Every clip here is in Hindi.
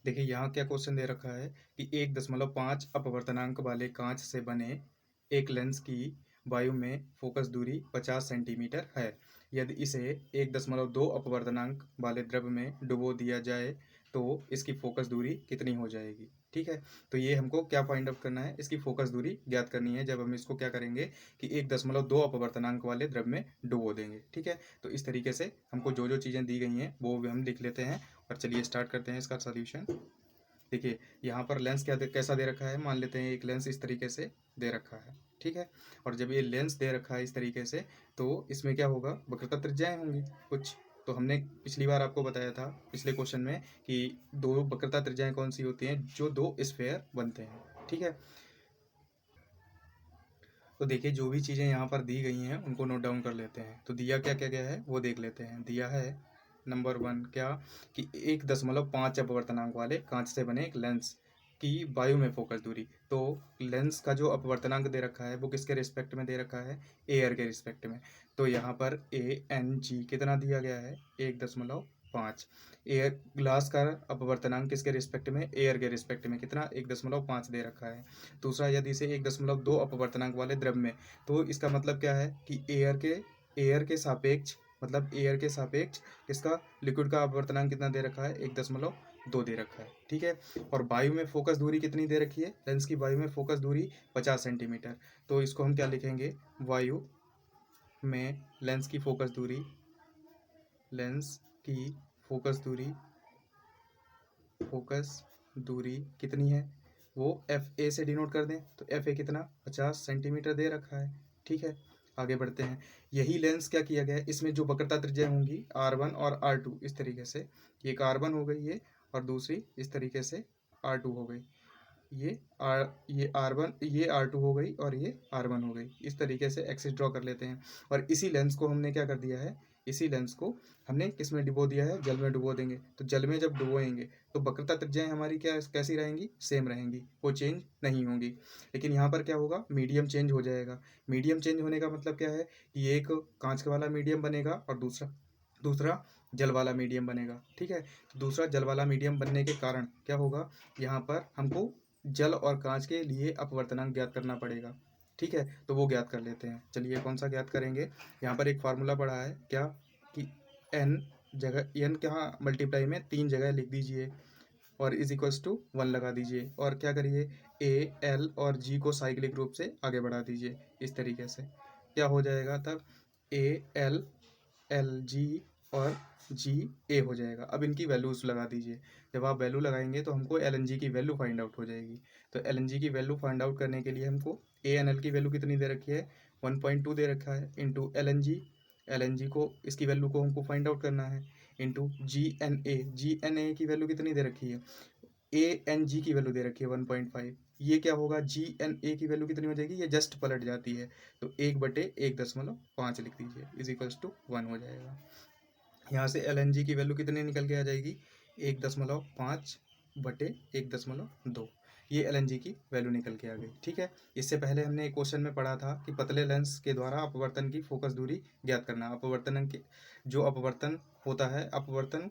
देखिए यहाँ क्या क्वेश्चन दे रखा है कि 1.5 अपवर्तनांक वाले कांच से बने एक लेंस की वायु में फोकस दूरी 50 सेंटीमीटर है। यदि इसे 1.2 अपवर्तनांक वाले द्रव में डुबो दिया जाए तो इसकी फोकस दूरी कितनी हो जाएगी। ठीक है, तो ये हमको क्या फाइंड आउट करना है, इसकी फोकस दूरी ज्ञात करनी है जब हम इसको क्या करेंगे कि 1.2 अपवर्तनांक वाले द्रव में डुबो देंगे। ठीक है, तो इस तरीके से हमको जो जो चीज़ें दी गई हैं वो भी हम लिख लेते हैं और चलिए स्टार्ट करते हैं इसका सॉल्यूशन। देखिए यहाँ पर लेंस कैसा दे रखा है, मान लेते हैं एक लेंस इस तरीके से दे रखा है। ठीक है, और जब ये लेंस दे रखा है इस तरीके से तो इसमें क्या होगा, वक्रता त्रिज्याएं होंगी कुछ। तो हमने पिछली बार आपको बताया था पिछले क्वेश्चन में कि दो वक्रता त्रिज्याएं कौन सी होती हैं, जो दो स्फेयर बनते हैं। ठीक है, तो देखिए जो भी चीज़ें यहाँ पर दी गई हैं उनको नोट डाउन कर लेते हैं। तो दिया क्या क्या गया है वो देख लेते हैं। दिया है नंबर 1 क्या कि 1.5 अपवर्तनांक वाले कांच से बने एक लेंस की वायु में फोकस दूरी। तो लेंस का जो अपवर्तनांक दे रखा है वो किसके रिस्पेक्ट में दे रखा है, एयर के रिस्पेक्ट में। तो यहाँ पर ANG कितना दिया गया है, 1.5। एयर ग्लास का अपवर्तनांक किसके रिस्पेक्ट में, एयर के रिस्पेक्ट में कितना, 1.5 दे रखा है। दूसरा यदि इसे 1.2 अपवर्तनांक वाले द्रव में, तो इसका मतलब क्या है कि एयर के सापेक्ष, मतलब एयर के सापेक्ष किसका, लिक्विड का अपवर्तनांक कितना दे रखा है, 1.2 दे रखा है। ठीक है, और वायु में फोकस दूरी कितनी दे रखी है, लेंस की वायु में फोकस दूरी 50 सेंटीमीटर। तो इसको हम क्या लिखेंगे, वायु में लेंस की फोकस दूरी, लेंस की फोकस दूरी कितनी है, वो FA से डिनोट कर दें। तो FA कितना, 50 सेंटीमीटर दे रखा है। ठीक है, आगे बढ़ते हैं। यही लेंस क्या किया गया है, इसमें जो वक्रता त्रिज्या होंगी R1 और R2 इस तरीके से, एक R1 हो गई ये और दूसरी इस तरीके से R2 हो गई। ये R1, ये R2 हो गई और ये R1 हो गई। इस तरीके से एक्सिस ड्रॉ कर लेते हैं। और इसी लेंस को हमने क्या कर दिया है, इसी लेंस को हमने किस में डुबो दिया है, जल में डुबो देंगे। तो जल में जब डुबोएंगे तो वक्रता त्रिज्याएं हमारी क्या कैसी रहेंगी, सेम रहेंगी, वो चेंज नहीं होंगी। लेकिन यहाँ पर क्या होगा, मीडियम चेंज हो जाएगा। मीडियम चेंज होने का मतलब क्या है कि एक कांच वाला मीडियम बनेगा और दूसरा दूसरा जल वाला मीडियम बनेगा। ठीक है, तो दूसरा जल वाला मीडियम बनने के कारण क्या होगा, यहाँ पर हमको जल और कांच के लिए अपवर्तनांक ज्ञात करना पड़ेगा। ठीक है, तो वो ज्ञात कर लेते हैं। चलिए कौन सा ज्ञात करेंगे, यहाँ पर एक फार्मूला पड़ा है क्या कि n क्या मल्टीप्लाई में 3 जगह लिख दीजिए और इज इक्वल्स टू 1 लगा दीजिए और क्या करिए, A, L और G को साइक्लिक रूप से आगे बढ़ा दीजिए। इस तरीके से क्या हो जाएगा, तब ALLG और GA हो जाएगा। अब इनकी वैल्यूज लगा दीजिए। जब आप वैल्यू लगाएंगे तो हमको LNG की वैल्यू फाइंड आउट हो जाएगी। तो LNG की वैल्यू फाइंड आउट करने के लिए हमको ANL की वैल्यू कितनी दे रखी है, 1.2 दे रखा है, इंटू LNG को, इसकी वैल्यू को हमको फाइंड आउट करना है, इंटू GNA की वैल्यू कितनी दे रखी है, ANG की वैल्यू दे रखी है 1.5। ये क्या होगा, GNA की वैल्यू कितनी हो जाएगी, ये जस्ट पलट जाती है। तो 1/1.5 लिख दीजिए, इज इक्वल्स टू 1 हो जाएगा। यहाँ से LNG की वैल्यू कितनी निकल के आ जाएगी, 1.5/1.2। ये LNG की वैल्यू निकल के आ गई। ठीक है, इससे पहले हमने एक क्वेश्चन में पढ़ा था कि पतले लेंस के द्वारा अपवर्तन की फोकस दूरी ज्ञात करना। अपवर्तन के जो अपवर्तन होता है, अपवर्तन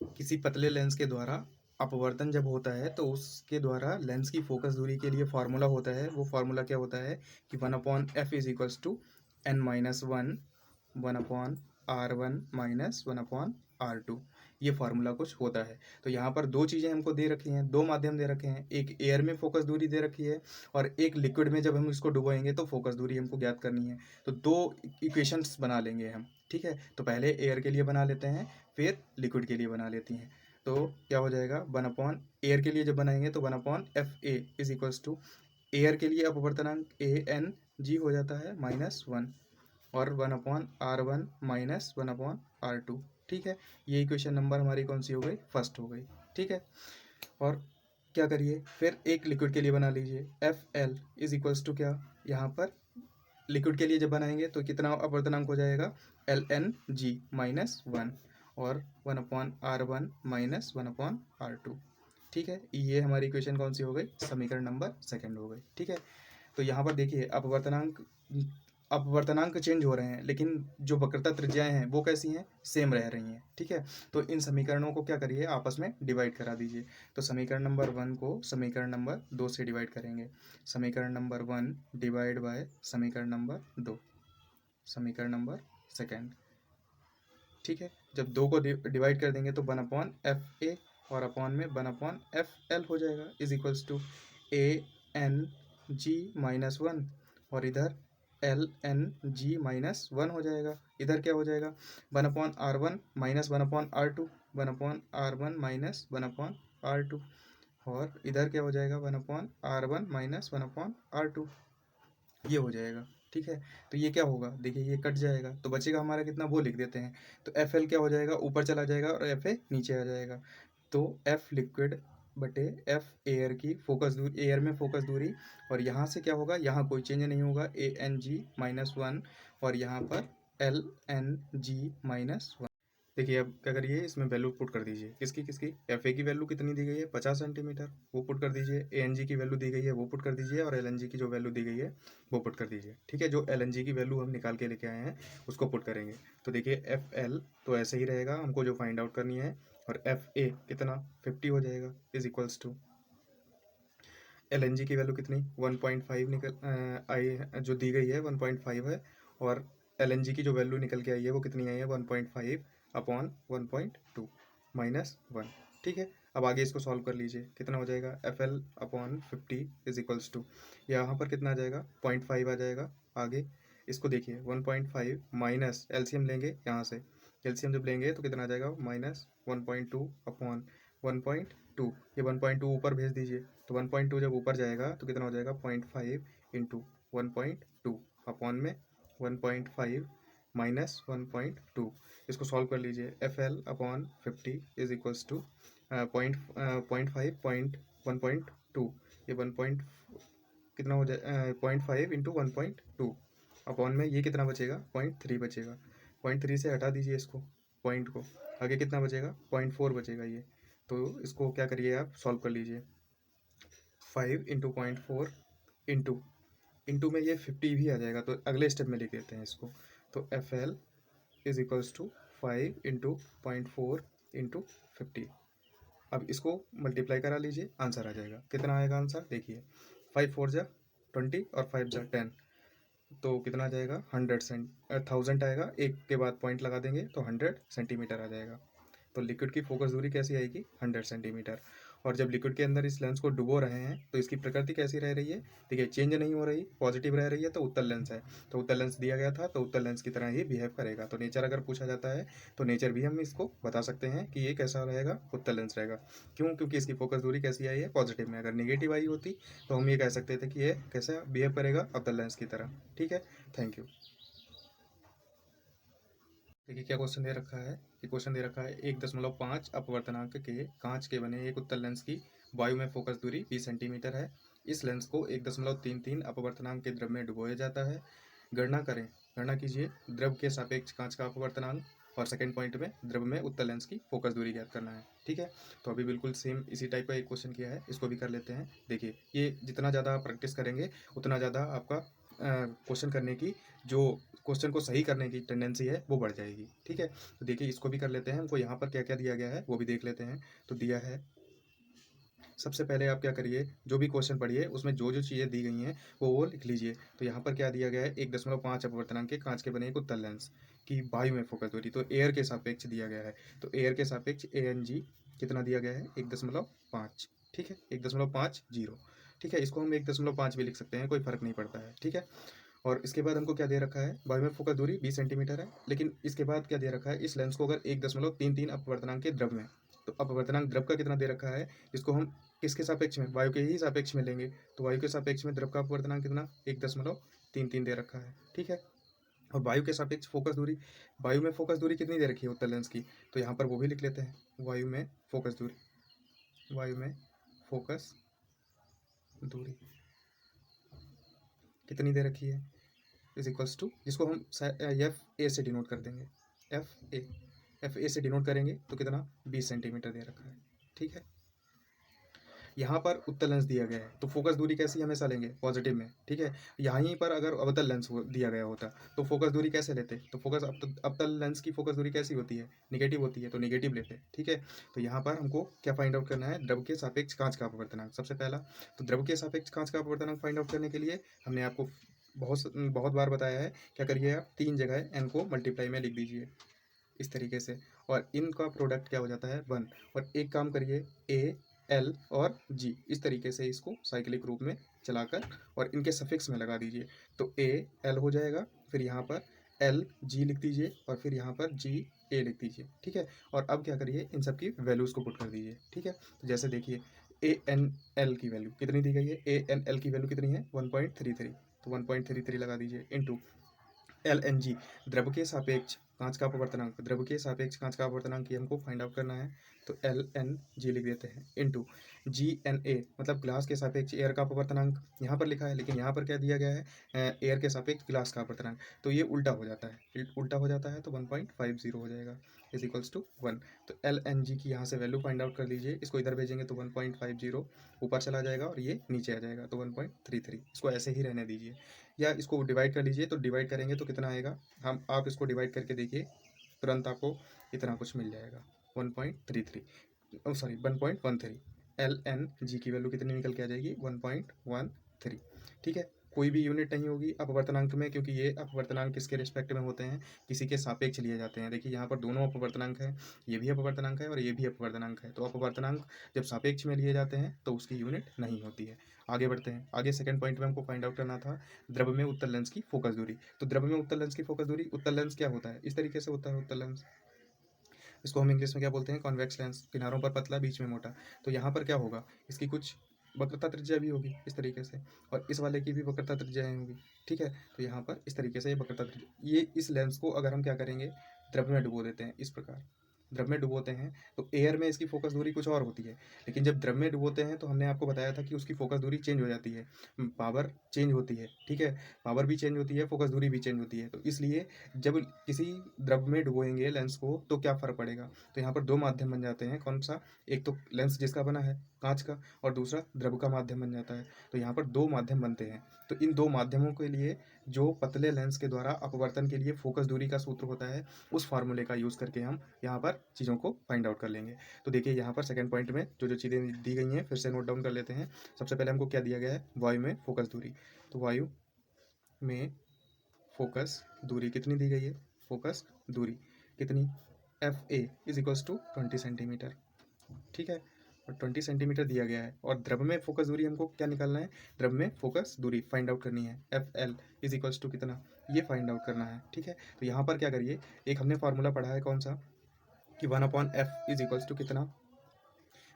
किसी पतले लेंस के द्वारा अपवर्तन जब होता है तो उसके द्वारा लेंस की फोकस दूरी के लिए फार्मूला होता है। वो फार्मूला क्या होता है कि 1/f is equals to n-1 1/r1 minus 1/r2। ये फार्मूला कुछ होता है। तो यहाँ पर दो चीज़ें हमको दे रखी हैं, दो माध्यम दे रखे हैं, एक एयर में फोकस दूरी दे रखी है और एक लिक्विड में जब हम इसको डुबोएंगे तो फोकस दूरी हमको ज्ञात करनी है। तो दो इक्वेशंस बना लेंगे हम। ठीक है, तो पहले एयर के लिए बना लेते हैं, फिर लिक्विड के लिए बना लेती हैं। तो क्या हो जाएगा, 1/एयर के लिए जब बनाएंगे तो 1/FA is equals to, air के लिए अपवर्तनांक ANG हो जाता है -1 और 1/r1 माइनस 1/r2। ठीक है, ये इक्वेशन नंबर हमारी कौन सी हो गई, फर्स्ट हो गई। ठीक है, और क्या करिए, फिर एक लिक्विड के लिए बना लीजिए, FL इज इक्वल्स टू क्या, यहाँ पर लिक्विड के लिए जब बनाएंगे तो कितना अपवर्तनांक हो जाएगा, LNG -1 और 1/r1 माइनस 1/r2। ठीक है, ये हमारी इक्वेशन कौन सी हो गई, समीकरण नंबर 2 हो गई। ठीक है, तो यहाँ पर देखिए अपवर्तनांक अपवर्तनांक चेंज हो रहे हैं, लेकिन जो वक्रता त्रिज्याएं हैं वो कैसी हैं, सेम रह रही हैं। ठीक है, तो इन समीकरणों को क्या करिए, आपस में डिवाइड करा दीजिए। तो समीकरण नंबर 1 को समीकरण नंबर 2 से डिवाइड करेंगे। समीकरण नंबर 1 डिवाइड बाय समीकरण नंबर 2, समीकरण नंबर सेकेंड। ठीक है, जब 2 को डिवाइड कर देंगे तो 1/FA और अपॉन में 1/FL हो जाएगा, इज इक्वल्स टू ANG-1, और इधर LNG-1 हो जाएगा। इधर क्या हो जाएगा, 1/R1 minus 1/R2, 1/R1 minus 1/R2, और इधर क्या हो जाएगा, 1/R1 माइनस 1/R2, ये हो जाएगा। ठीक है, तो ये क्या होगा, देखिए ये कट जाएगा तो बचेगा हमारा कितना, वो लिख देते हैं। तो FL क्या हो जाएगा, ऊपर चला जाएगा और FA नीचे आ जाएगा। तो F लिक्विड बटे F एयर की फोकस दूरी, एयर में फोकस दूरी, और यहाँ से क्या होगा, यहाँ कोई चेंज नहीं होगा, ANG-1, और यहाँ पर LNG-1। देखिए अब क्या करिए, इसमें वैल्यू पुट कर दीजिए, किसकी किसकी, एफ ए की वैल्यू कितनी दी गई है, 50 सेंटीमीटर, वो पुट कर दीजिए। ए एन जी की वैल्यू दी गई है, वो पुट कर दीजिए, और एल एन जी की जो वैल्यू दी गई है वो पुट कर दीजिए। ठीक है, जो एल एन जी की वैल्यू हम निकाल के लेके आए हैं उसको पुट करेंगे। तो देखिए एफ एल तो ऐसे ही रहेगा, हमको जो फाइंड आउट करनी है, और एफ ए कितना 50 हो जाएगा, is equals to L N G की वैल्यू कितनी 1.5 निकल आई, जो दी गई है 1.5 है, और एल एन जी की जो वैल्यू निकल के आई है वो कितनी आई है 1.5 अपॉन 1.2 माइनस 1। ठीक है, अब आगे इसको सॉल्व कर लीजिए, कितना हो जाएगा, F L upon 50 is equals to, यहाँ पर कितना आ जाएगा 0.5 आ जाएगा। आगे इसको देखिए 1.5 माइनस एलसीएम लेंगे, यहाँ से एलसीएम जब लेंगे तो कितना आ जाएगा -1.2 अपॉन 1.2, ये 1.2 ऊपर भेज दीजिए, तो 1.2 जब ऊपर जाएगा तो कितना हो जाएगा 0.5 इंटू 1.2 अपॉन में 1.5 माइनस 1.2। इसको सॉल्व कर लीजिए, F L upon 50 is equals to 1.2, ये 1 पॉइंट कितना हो जाए 0.5 इंटू 1.2 अपॉन में ये कितना बचेगा 0.3 बचेगा। 0.3 से हटा दीजिए इसको, पॉइंट को, आगे कितना बचेगा 0.4 बचेगा ये। तो इसको क्या करिए, आप सॉल्व कर लीजिए, 5 इंटू 0.4 इंटू में ये 50 भी आ जाएगा, तो अगले स्टेप में लिख देते हैं इसको। तो F L is equals to 5 into 0.4 into 50। अब इसको मल्टीप्लाई करा लीजिए, आंसर आ जाएगा, कितना आएगा आंसर, देखिए 5 4 जा 20 और 5 जा 10, तो कितना आ जाएगा 1000 आएगा, एक के बाद पॉइंट लगा देंगे तो 100 सेंटीमीटर आ जाएगा। तो लिक्विड की फोकस दूरी कैसी आएगी 100 सेंटीमीटर। और जब लिक्विड के अंदर इस लेंस को डुबो रहे हैं तो इसकी प्रकृति कैसी रह रही है, देखिए चेंज नहीं हो रही, पॉजिटिव रह रही है, तो उत्तल लेंस है, तो उत्तल लेंस दिया गया था तो उत्तल लेंस की तरह ही बिहेव करेगा। तो नेचर अगर पूछा जाता है तो नेचर भी हम इसको बता सकते हैं कि ये कैसा रहेगा, उत्तल लेंस रहेगा। क्यों, क्योंकि इसकी फोकस दूरी कैसी आई है, पॉजिटिव में। अगर नेगेटिव आई होती तो हम ये कह सकते थे कि ये कैसा बिहेव करेगा, अवतल लेंस की तरह। ठीक है, थैंक यू। देखिए क्या क्वेश्चन दे रखा है, ये क्वेश्चन दे रखा है 1.5 अपवर्तनांक के कांच के बने एक उत्तल लेंस की वायु में फोकस दूरी 20 सेंटीमीटर है। इस लेंस को 1.33 अपवर्तनांक के द्रव में डुबोया जाता है। गणना करें, गणना कीजिए द्रव के सापेक्ष कांच का अपवर्तनांक, और सेकंड पॉइंट में द्रव में उत्तल लेंस की फोकस दूरी ज्ञात करना है। ठीक है, तो अभी बिल्कुल सेम इसी टाइप का एक क्वेश्चन किया है, इसको भी कर लेते हैं। देखिए ये जितना ज़्यादा प्रैक्टिस करेंगे उतना ज़्यादा आपका क्वेश्चन करने की, जो क्वेश्चन को सही करने की टेंडेंसी है वो बढ़ जाएगी। ठीक है, तो देखिए इसको भी कर लेते हैं, हमको यहाँ पर क्या क्या दिया गया है वो भी देख लेते हैं। तो दिया है, सबसे पहले आप क्या करिए, जो भी क्वेश्चन पढ़िए उसमें जो जो चीज़ें दी गई हैं वो लिख लीजिए। तो यहाँ पर क्या दिया गया है, 1.5 अपवर्तनांक के कांच के बने एक उत्तल लेंस की वायु में फोकस दूरी, तो एयर के सापेक्ष दिया गया है। तो एयर के सापेक्ष ANG कितना दिया गया है 1.5। ठीक है, 1.50। ठीक है, इसको हम 1.5 भी लिख सकते हैं, कोई फर्क नहीं पड़ता है। ठीक है, और इसके बाद हमको क्या दे रखा है, वायु में फोकस दूरी 20 सेंटीमीटर है, लेकिन इसके बाद क्या दे रखा है, इस लेंस को अगर 1.33 अपवर्तनांक के द्रव में, तो अपवर्तनांक द्रव का कितना दे रखा है, इसको हम किसके सापेक्ष में, वायु के ही सापेक्ष में लेंगे। तो वायु के सापेक्ष में द्रव का अपवर्तनांक कितना 1.33 दे रखा है। ठीक है, और वायु के सापेक्ष फोकस दूरी, वायु में फोकस दूरी कितनी दे रखी है उत्तल लेंस की, तो यहाँ पर वो भी लिख लेते हैं, वायु में फोकस दूरी, वायु में फोकस दूरी कितनी दे रखी है, इज इक्वल्स टू, जिसको हम एफ ए से डिनोट कर देंगे, एफ ए से डिनोट करेंगे तो कितना 20 सेंटीमीटर दे रखा है। ठीक है, यहाँ पर उत्तल लेंस दिया गया है तो फोकस दूरी कैसी हमेशा लेंगे, पॉजिटिव में, ठीक है। यहीं पर अगर अवतल लेंस दिया गया होता तो फोकस दूरी कैसे लेते, तो फोकस अवतल लेंस की फोकस दूरी कैसी होती है, निगेटिव होती है, तो निगेटिव लेते, ठीक है। तो यहाँ पर हमको क्या फाइंड आउट करना है, द्रव के सापेक्ष कांच का अपवर्तनांक। सबसे पहला तो द्रव के सापेक्ष कांच का अपवर्तनांक फाइंड आउट करने के लिए हमने आपको बहुत बार बताया है, क्या करिए आप 3 जगह n को मल्टीप्लाई में लिख दीजिए इस तरीके से, और इनका प्रोडक्ट क्या हो जाता है 1। और एक काम करिए ए एल और जी, इस तरीके से इसको साइक्लिक रूप में चलाकर और इनके सफिक्स में लगा दीजिए। तो ए एल हो जाएगा, फिर यहाँ पर एल जी लिख दीजिए और फिर यहाँ पर जी ए लिख दीजिए, ठीक है। और अब क्या करिए, इन सब की वैल्यूज़ को पुट कर दीजिए, ठीक है। तो जैसे देखिए ए एन एल की वैल्यू कितनी दी गई है, ए एन एल की वैल्यू कितनी है 1.33, तो 1.33 लगा दीजिए इंटू एल एन जी, द्रव के सापेक्ष कांच का अपवर्तनांक, द्रव के सापेक्ष कांच का अपवर्तनांक की हमको फाइंड आउट करना है, तो एल एन जी लिख देते हैं इंटू जी एन ए, मतलब ग्लास के सापेक्ष एयर का अपवर्तनांक यहाँ पर लिखा है, लेकिन यहाँ पर क्या दिया गया है, एयर के सापेक्ष ग्लास का अपवर्तनांक, तो ये उल्टा हो जाता है, उल्टा हो जाता है तो 1.50 हो जाएगा इज इक्वल्स टू 1। तो एल एन जी की यहाँ से वैल्यू फाइंड आउट कर लीजिए, इसको इधर भेजेंगे तो 1.50 ऊपर चला जाएगा और ये नीचे आ जाएगा तो 1.33, इसको ऐसे ही रहने दीजिए। या इसको डिवाइड कर लीजिए, तो डिवाइड करेंगे तो कितना आएगा, हम आप इसको डिवाइड करके देखिए, तुरंत आपको इतना कुछ मिल जाएगा 1.33, सॉरी 1.13। एल एन जी की वैल्यू कितनी निकल के आ जाएगी 1.13, ठीक है। कोई भी यूनिट नहीं होगी अपवर्तनांक में, क्योंकि ये अपवर्तनांक किसके रिस्पेक्ट में होते हैं, किसी के सापेक्ष लिए जाते हैं। देखिए यहाँ पर दोनों अपवर्तनांक है, ये भी अपवर्तनांक है और ये भी अपवर्तनांक है, तो अपवर्तनांक जब सापेक्ष में लिए जाते हैं तो उसकी यूनिट नहीं होती है। आगे बढ़ते हैं, आगे सेकंड पॉइंट में हमको फाइंड आउट करना था द्रव में उत्तल लेंस की फोकस दूरी। तो द्रव में उत्तल लेंस की फोकस दूरी, उत्तल लेंस क्या होता है, इस तरीके से होता है उत्तल लेंस, इसको हम इंग्लिश में क्या बोलते हैं, कॉन्वेक्स लेंस, किनारों पर पतला बीच में मोटा। तो यहाँ पर क्या होगा, इसकी कुछ वक्रता त्रिज्या भी होगी इस तरीके से, और इस वाले की भी वक्रता त्रिज्याएँ होगी, ठीक है। तो यहाँ पर इस तरीके से ये वक्रता त्रिज्या, ये इस लेंस को अगर हम क्या करेंगे, द्रव में डुबो देते हैं, इस प्रकार द्रव में डुबोते हैं तो एयर में इसकी फोकस दूरी कुछ और होती है, लेकिन जब द्रव में डुबोते हैं तो हमने आपको बताया था कि उसकी फोकस दूरी चेंज हो जाती है, पावर चेंज होती है, ठीक है। पावर भी चेंज होती है, फोकस दूरी भी चेंज होती है, तो इसलिए जब किसी द्रव में डुबोएंगे लेंस को तो क्या फ़र्क पड़ेगा, तो यहाँ पर दो माध्यम बन जाते हैं, कौन सा, एक तो लेंस जिसका बना है कांच का और दूसरा द्रव का माध्यम बन जाता है। तो यहाँ पर दो माध्यम बनते हैं, तो इन दो माध्यमों के लिए जो पतले लेंस के द्वारा अपवर्तन के लिए फोकस दूरी का सूत्र होता है, उस फार्मूले का यूज़ करके हम यहाँ पर चीज़ों को फाइंड आउट कर लेंगे। तो देखिए यहाँ पर सेकंड पॉइंट में जो जो चीज़ें दी गई हैं फिर से नोट डाउन कर लेते हैं। सबसे पहले हमको क्या दिया गया है, वायु में फोकस दूरी, तो वायु में फोकस दूरी कितनी दी गई है, फोकस दूरी कितनी, F A is equals to 20 centimetre, ठीक है। और 20 सेंटीमीटर दिया गया है, और द्रव में फोकस दूरी हमको क्या निकालना है, द्रव में फोकस दूरी फाइंड आउट करनी है, F L is equals to कितना, ये फाइंड आउट करना है, ठीक है। तो यहाँ पर क्या करिए, एक हमने फार्मूला पढ़ा है कौन सा, कि 1/f इज इक्वल्स टू कितना,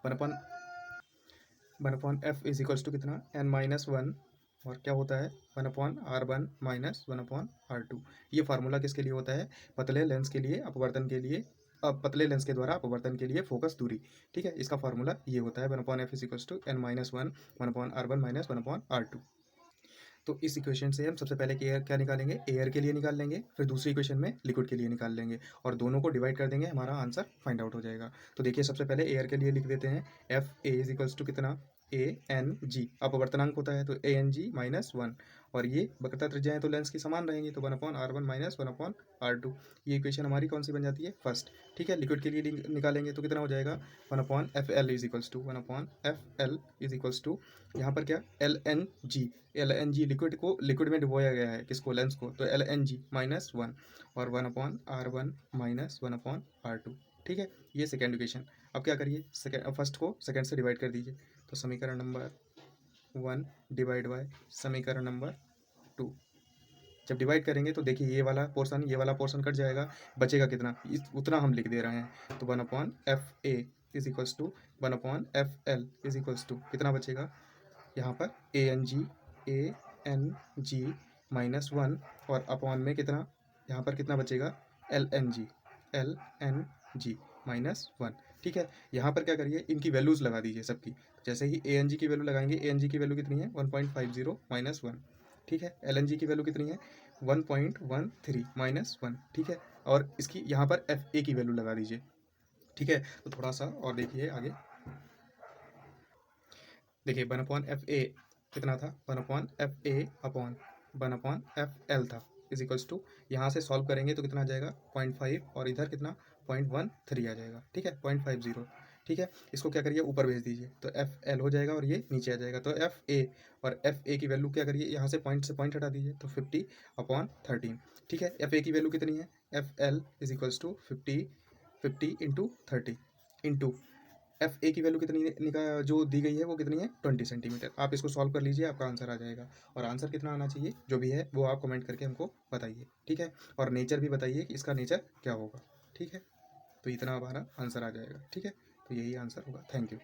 1/f इज इक्वल्स टू कितना, n-1, और क्या होता है 1/r1 माइनस 1/r2। ये फार्मूला किसके लिए होता है, पतले लेंस के लिए अपवर्तन के लिए, पतले लेंस के द्वारा अपवर्तन के लिए फोकस दूरी, ठीक है। इसका फार्मूला ये होता है 1/f is equals to n-1 1/r1 minus 1/r2। तो इस इक्वेशन से हम सबसे पहले एयर क्या निकालेंगे, एयर के लिए निकाल लेंगे, फिर दूसरी इक्वेशन में लिक्विड के लिए निकाल लेंगे, और दोनों को डिवाइड कर देंगे, हमारा आंसर फाइंड आउट हो जाएगा। तो देखिए सबसे पहले एयर के लिए लिख देते हैं, F A is equals to कितना, ए एन जी, अपवर्तनांक होता है तो ए एन जी माइनस 1, और ये वक्रता त्रिज्याएं तो लेंस की समान रहेंगी, तो 1/r1 माइनस 1/r2। ये इक्वेशन हमारी कौन सी बन जाती है, फर्स्ट, ठीक है। लिक्विड के लिए निकालेंगे तो कितना हो जाएगा, 1/fl is equals to 1/fl is equals to, यहाँ पर क्या, L N G, L N G liquid को, लिक्विड में डुबोया गया है किसको, लेंस को, तो एल एन जी माइनस 1 और 1/r1 माइनस 1/r2, ठीक है। ये सेकेंड इक्वेशन। अब क्या करिए, सेकेंड फर्स्ट को सेकेंड से डिवाइड कर दीजिए, तो समीकरण नंबर 1 डिवाइड बाय समीकरण नंबर 2, जब डिवाइड करेंगे तो देखिए ये वाला पोर्शन कट जाएगा, बचेगा कितना, इस उतना हम लिख दे रहे हैं, तो 1/f a is equals to 1/f l is equals to कितना बचेगा, यहाँ पर ए एन जी माइनस 1 और अपॉन में कितना, यहाँ पर कितना बचेगा, एल एन जी माइनस 1, ठीक है। यहाँ पर क्या करिए, इनकी वैल्यूज़ लगा दीजिए सबकी, जैसे ही ए एन जी की वैल्यू लगाएंगे, ए एन जी की वैल्यू कितनी है 1.50 माइनस 1, ठीक है। एल एन जी की वैल्यू कितनी है 1.13 माइनस 1, ठीक है। और इसकी यहाँ पर एफ ए की वैल्यू लगा दीजिए, ठीक है। तो थोड़ा सा और देखिए आगे, देखिए 1/FA कितना था, 1/FA अपॉन 1/FL था, इज इक्वल्स टू, यहाँ से सॉल्व करेंगे तो कितना आ जाएगा 0.5 और इधर कितना 0.13 आ जाएगा, ठीक है 0.50, ठीक है। इसको क्या करिए ऊपर भेज दीजिए तो FL हो जाएगा और ये नीचे आ जाएगा। तो FA और FA की वैल्यू क्या करिए, यहाँ से पॉइंट हटा दीजिए तो 50/13, ठीक है। FA की वैल्यू कितनी है, FL is equals to 50 into 30 into FA की वैल्यू कितनी जो दी गई है वो कितनी है 20 सेंटीमीटर। आप इसको सॉल्व कर लीजिए, आपका आंसर आ जाएगा। और आंसर कितना आना चाहिए जो भी है वो आप कमेंट करके हमको बताइए, ठीक है। और नेचर भी बताइए कि इसका नेचर क्या होगा, ठीक है। तो इतना हमारा आंसर आ जाएगा, ठीक है। तो यही आंसर होगा। Thank you.